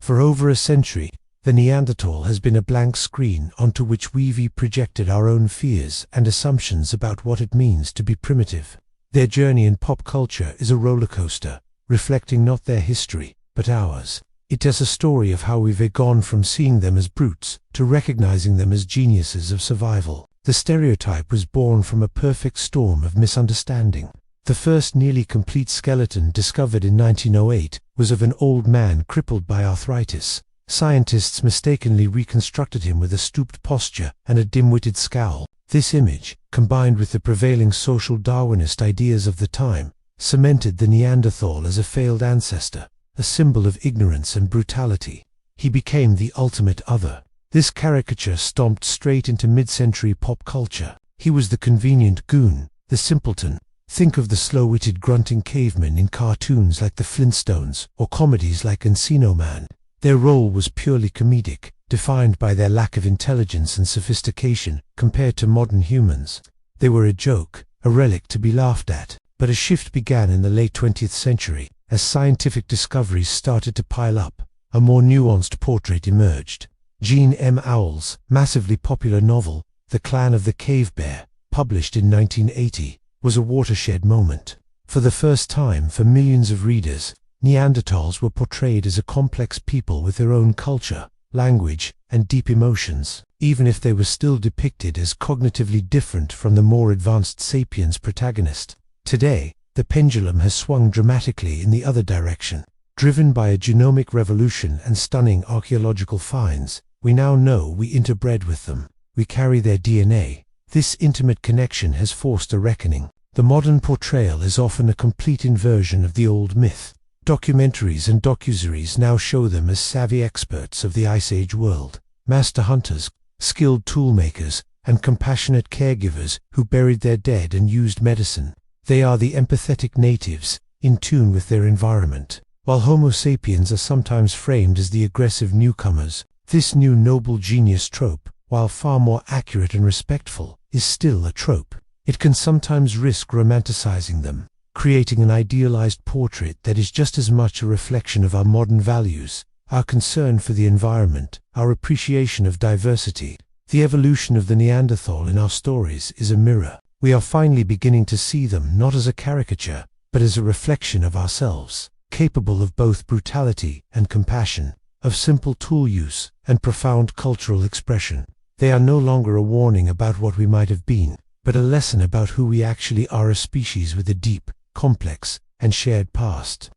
For over a century, the Neanderthal has been a blank screen onto which we've projected our own fears and assumptions about what it means to be primitive. Their journey in pop culture is a rollercoaster, reflecting not their history, but ours. It tells a story of how we've gone from seeing them as brutes to recognizing them as geniuses of survival. The stereotype was born from a perfect storm of misunderstanding. The first nearly complete skeleton discovered in 1908 was of an old man crippled by arthritis. Scientists mistakenly reconstructed him with a stooped posture and a dim-witted scowl. This image, combined with the prevailing social Darwinist ideas of the time, cemented the Neanderthal as a failed ancestor, a symbol of ignorance and brutality. He became the ultimate other. This caricature stomped straight into mid-century pop culture. He was the convenient goon, the simpleton. Think of the slow-witted grunting cavemen in cartoons like the Flintstones or comedies like Encino Man. Their role was purely comedic, defined by their lack of intelligence and sophistication compared to modern humans. They were a joke, a relic to be laughed at. But a shift began in the late 20th century. As scientific discoveries started to pile up, a more nuanced portrait emerged. Jean M. Auel's massively popular novel, The Clan of the Cave Bear, published in 1980, was a watershed moment. For the first time for millions of readers, Neanderthals were portrayed as a complex people with their own culture, language, and deep emotions, even if they were still depicted as cognitively different from the more advanced sapiens protagonist. Today, the pendulum has swung dramatically in the other direction. Driven by a genomic revolution and stunning archaeological finds, we now know we interbred with them. We carry their DNA. This intimate connection has forced a reckoning. The modern portrayal is often a complete inversion of the old myth. Documentaries and docuseries now show them as savvy experts of the Ice Age world, master hunters, skilled toolmakers, and compassionate caregivers who buried their dead and used medicine. They are the empathetic natives, in tune with their environment. While Homo sapiens are sometimes framed as the aggressive newcomers, this new noble genius trope, while far more accurate and respectful, is still a trope. It can sometimes risk romanticizing them, creating an idealized portrait that is just as much a reflection of our modern values, our concern for the environment, our appreciation of diversity. The evolution of the Neanderthal in our stories is a mirror. We are finally beginning to see them not as a caricature, but as a reflection of ourselves, capable of both brutality and compassion, of simple tool use and profound cultural expression. They are no longer a warning about what we might have been, but a lesson about who we actually are, a species with a deep, complex, and shared past.